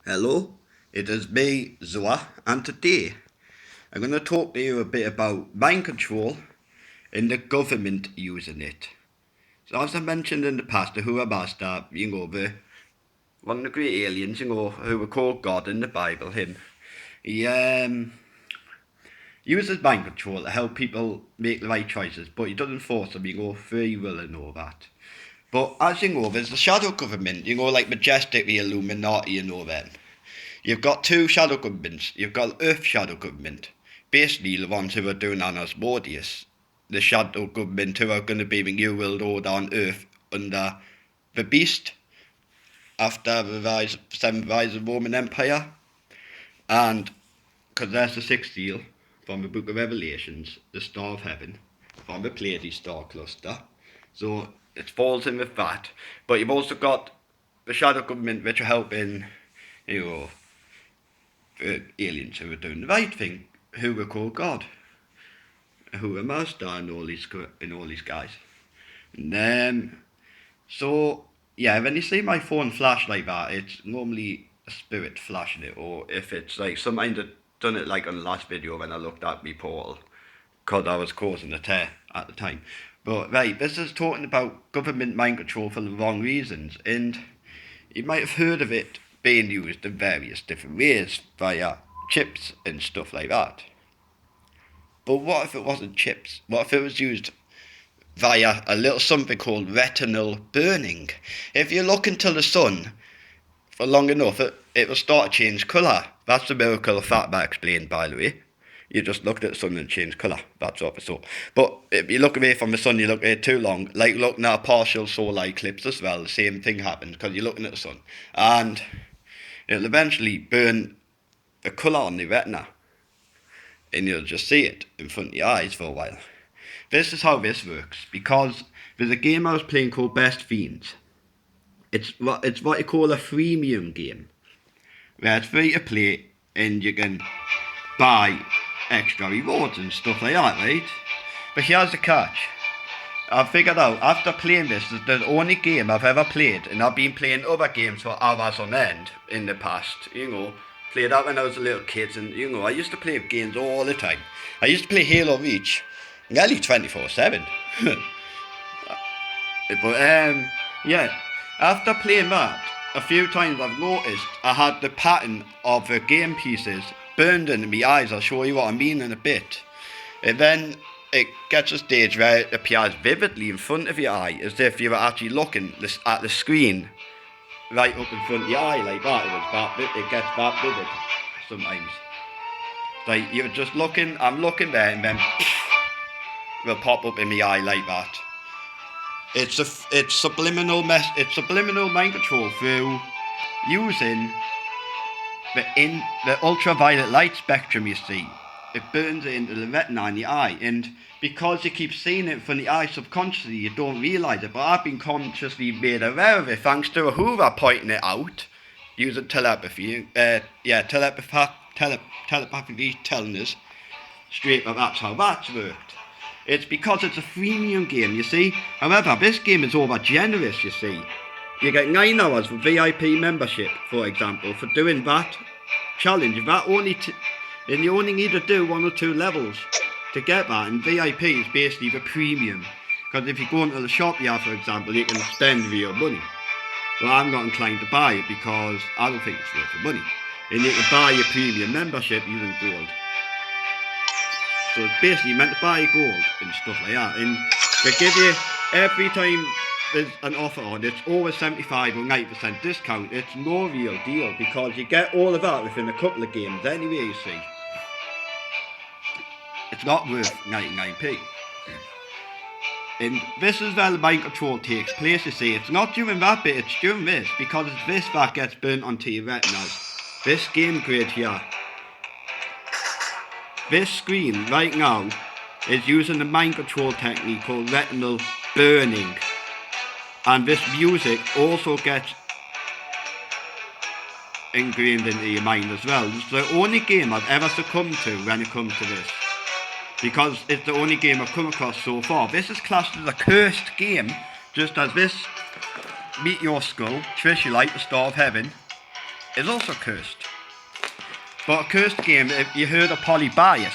Hello, it is me, Zoa, and today I'm going to talk to you a bit about mind control and the government using it. So as I mentioned in the past, the Hua Master, the one of the great aliens, who were called God in the Bible, he uses mind control to help people make the right choices, but he doesn't force them, free will and all that. But as you know, there's the shadow government, like Majestic, the Illuminati and all that. You've got two shadow governments. You've got Earth shadow government, basically the ones who are doing on Asmodeus. The shadow government who are going to be the new world order on Earth under the Beast after the seventh rise of the Roman Empire. And because there's the sixth seal from the Book of Revelations, the Star of Heaven, from the Pleiades star cluster. So it falls in with that. But you've also got the shadow government which are helping, aliens who were doing the right thing, who were called God, who were master and all these guys. And so yeah, when you see my phone flash like that, it's normally a spirit flashing it, or if it's like sometimes I've done it like on the last video when I looked at my portal, because I was causing a tear at the time. But right, this is talking about government mind control for the wrong reasons, and you might have heard of it being used in various different ways via chips and stuff like that. But what if it wasn't chips? What if it was used via a little something called retinal burning? If you look into the sun for long enough, it will start to change colour. That's the miracle of Fatima explained, by the way. You just looked at the sun and changed colour. That's what I saw. But if you look away from the sun, you look at it too long, like looking at a partial solar eclipse as well, the same thing happens because you're looking at the sun. And it'll eventually burn the colour on the retina. And you'll just see it in front of your eyes for a while. This is how this works, because there's a game I was playing called Best Fiends. It's what you call a freemium game, where it's free to play and you can buy extra rewards and stuff like that, right? But here's the catch. I've figured out, after playing this is the only game I've ever played, and I've been playing other games for hours on end in the past, played that when I was a little kid, and I used to play games all the time. I used to play Halo Reach nearly 24/7. But yeah, after playing that a few times, I've noticed I had the pattern of the game pieces burned into my eyes. I'll show you what I mean in a bit. And then it gets a stage where it appears vividly in front of your eye, as if you were actually looking at the screen right up in front of your eye like that. It gets that vivid sometimes. Like you're just looking, I'm looking there, and then will pop up in my eye like that. It's subliminal mind control through using the ultraviolet light spectrum. You see, it burns it into the retina in the eye, and because you keep seeing it in front of the eye subconsciously, you don't realise it. But I've been consciously made aware of it thanks to a Hoover pointing it out, using telepathy. Telepathically telling us straight up that's how that's worked. It's because it's a freemium game, you see. However, this game is over generous, you see. You get 9 hours for VIP membership, for example, for doing that challenge. And you only need to do 1 or 2 levels to get that. And VIP is basically the premium. Because if you go into the shop here, for example, you can spend real money. Well, I'm not inclined to buy it because I don't think it's worth the money. And you can buy your premium membership using gold. So it's basically meant to buy gold and stuff like that. And they give you, every time there's an offer on, it's over 75 or 90% discount. It's no real deal because you get all of that within a couple of games anyway, you see. It's not worth 99p. And this is where the mind control takes place, you see. It's not during that bit, it's during this, because it's this that gets burnt onto your retinas. This game grid here. This screen right now is using the mind control technique called retinal burning. And this music also gets ingrained into your mind as well. It's the only game I've ever succumbed to when it comes to this. Because it's the only game I've come across so far. This is classed as a cursed game, just as this Meet Your Skull, Trish You Like, the Star of Heaven, is also cursed. But a cursed game, if you heard of Polybius,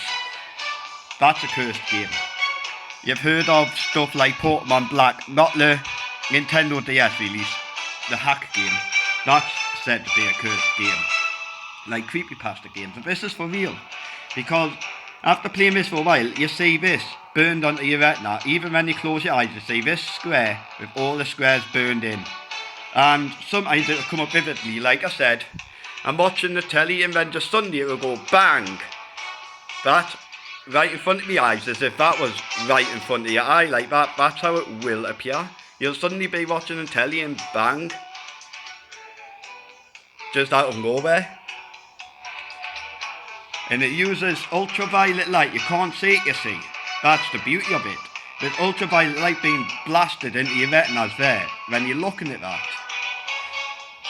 that's a cursed game. You've heard of stuff like Pokemon Black, not the Nintendo DS release, the hack game. That's said to be a cursed game. Like creepypasta games. But this is for real. Because after playing this for a while, you see this burned onto your retina. Even when you close your eyes, you see this square with all the squares burned in. And sometimes it'll come up vividly, like I said. I'm watching the telly and then just suddenly it'll go bang. That right in front of my eyes, as if that was right in front of your eye, like that. That's how it will appear. You'll suddenly be watching the telly and bang. Just out of nowhere. And it uses ultraviolet light. You can't see it, you see. That's the beauty of it. With ultraviolet light being blasted into your retinas there, when you're looking at that.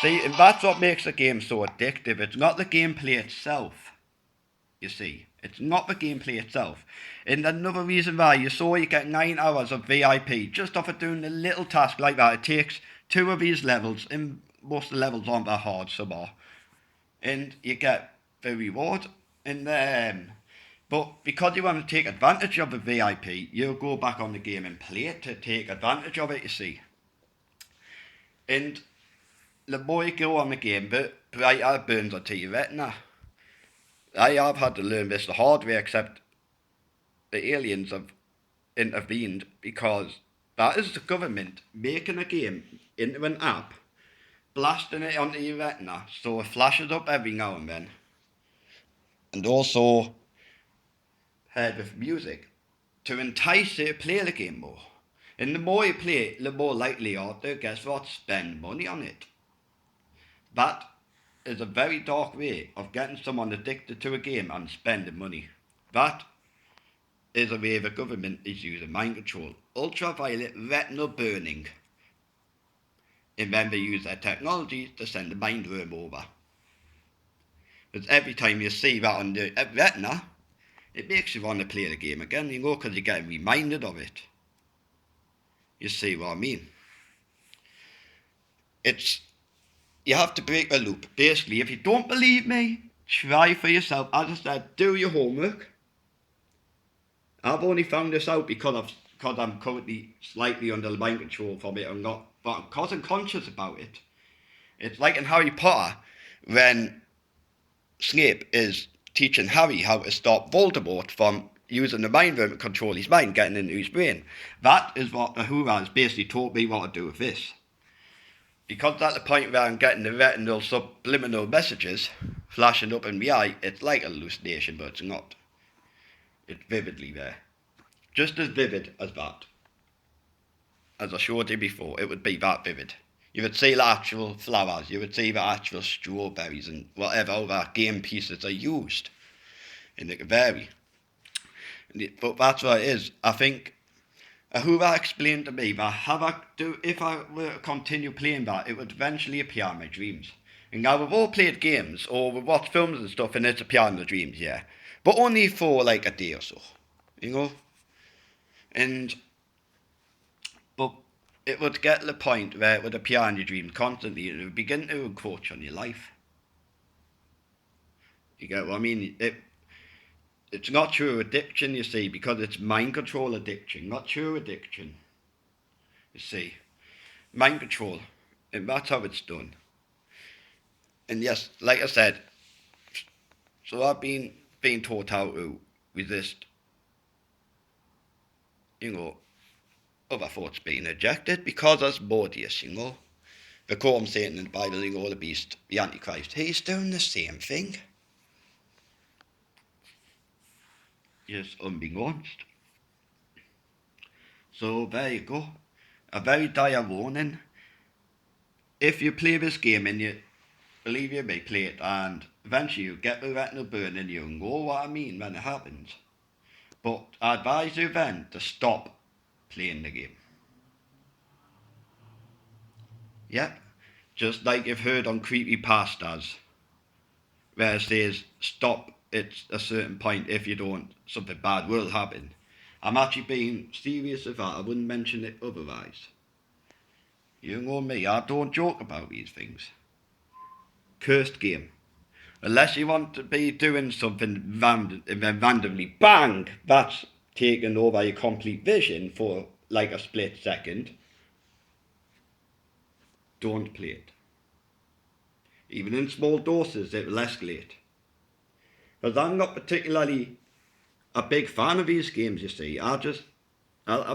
See, and that's what makes the game so addictive. It's not the gameplay itself, you see. It's not the gameplay itself. And another reason why you get 9 hours of VIP just off of doing a little task like that. It takes 2 of these levels, and most of the levels aren't that hard, some are. And you get the reward. And but because you want to take advantage of the VIP, you'll go back on the game and play it to take advantage of it, you see. And the more you go on the game, the brighter it burns onto your retina. I have had to learn this the hard way, except the aliens have intervened, because that is the government making a game into an app, blasting it onto your retina so it flashes up every now and then. And also heard with music to entice you to play the game more. And the more you play it, the more likely you are to, guess what, spend money on it. That is a very dark way of getting someone addicted to a game and spending money. That is a way the government is using mind control. Ultraviolet retinal burning. And then they use their technology to send the mind worm over. Because every time you see that on the retina, it makes you want to play the game again, you know, because you get reminded of it. You see what I mean? You have to break the loop. Basically, if you don't believe me, try for yourself. As I said, do your homework. I've only found this out because I'm currently slightly under mind control from it. But because I'm conscious about it. It's like in Harry Potter, when Snape is teaching Harry how to stop Voldemort from using the mind worm to control his mind, getting into his brain. That is what the has basically taught me what to do with this. Because at the point where I'm getting the retinal subliminal messages flashing up in my eye, it's like a hallucination, but it's not. It's vividly there. Just as vivid as that. As I showed you before, it would be that vivid. You would see the actual flowers, you would see the actual strawberries and whatever other game pieces are used. And it could vary. But that's what it is. I think Ahura explained to me that if I were to continue playing that, it would eventually appear in my dreams. And now we've all played games or we've watched films and stuff and it's appeared in the dreams, yeah. But only for like a day or so, you know? But it would get to the point where it would appear in your dreams constantly and it would begin to encroach on your life. You get what I mean? It's not true addiction, you see, because it's mind control addiction, not true addiction. You see, mind control, and that's how it's done. And yes, like I said, so I've been taught how to resist, other thoughts being ejected because Asmodeus, the quote Satan in the Bible, the beast, the Antichrist, he's doing the same thing. Yes, unbeknownst. So there you go. A very dire warning. If you play this game and you believe you may play it and eventually you get the retinal burn and you know what I mean when it happens. But I advise you then to stop playing the game. Yep. Just like you've heard on creepypastas where it says stop at a certain point, if you don't, something bad will happen. I'm actually being serious with that. I wouldn't mention it otherwise. You know me, I don't joke about these things. cursed game. Unless you want to be doing something randomly, bang, that's taking over your complete vision for like a split second. Don't play it. Even in small doses, it will escalate. Because I'm not particularly a big fan of these games, you see. I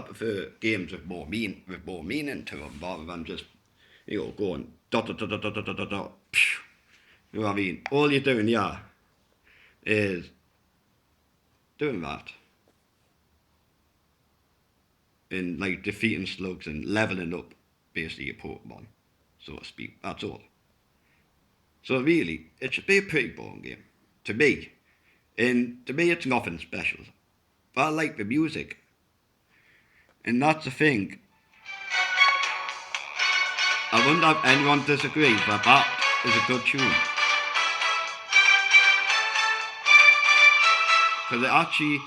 prefer games with more meaning to them rather than just, going dot dot dot dot dot dot dot dot. You know what I mean? All you're doing, is doing that. And like defeating slugs and leveling up basically your Pokemon, so to speak. That's all. So really, it should be a pretty boring game. To me. And to me it's nothing special. But I like the music. And that's the thing. I wonder if anyone disagrees, but that is a good tune. Because it actually,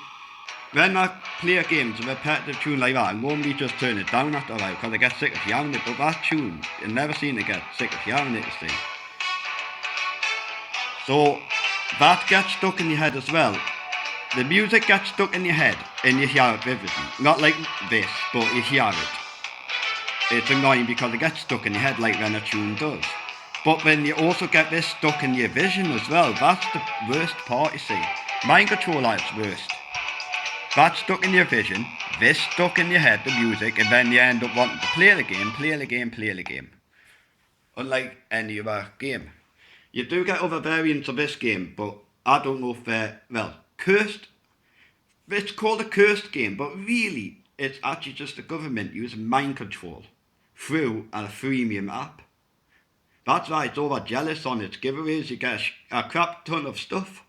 when I play a game, it's a repetitive tune like that, I normally just turn it down after a while because I get sick of hearing it. But that tune, you never seem to get sick of hearing it, you see. So that gets stuck in your head as well. The music gets stuck in your head and you hear it vividly. Not like this, but you hear it. It's annoying because it gets stuck in your head like when a tune does. But then you also get this stuck in your vision as well. That's the worst part, you see. Mind control is worst. That's stuck in your vision, this stuck in your head, the music, and then you end up wanting to play the game. Unlike any other game. You do get other variants of this game, but I don't know if they're, cursed. It's called a cursed game, but really, it's actually just the government using mind control through a freemium app. That's why it's over jealous on its giveaways. You get a crap ton of stuff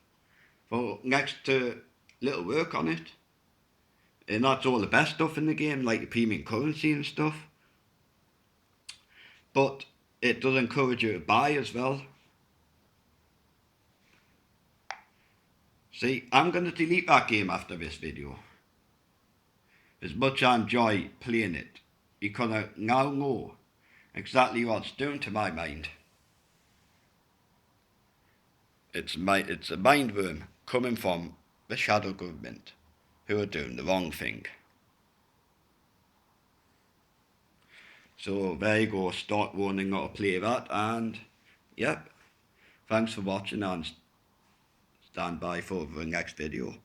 for next to little work on it. And that's all the best stuff in the game, like the premium currency and stuff. But it does encourage you to buy as well. See, I'm going to delete that game after this video. As much as I enjoy playing it, because I now know exactly what it's doing to my mind. It's a mind worm coming from the shadow government who are doing the wrong thing. So there you go, start warning not to play that, and yep, thanks for watching and stand by for the next video.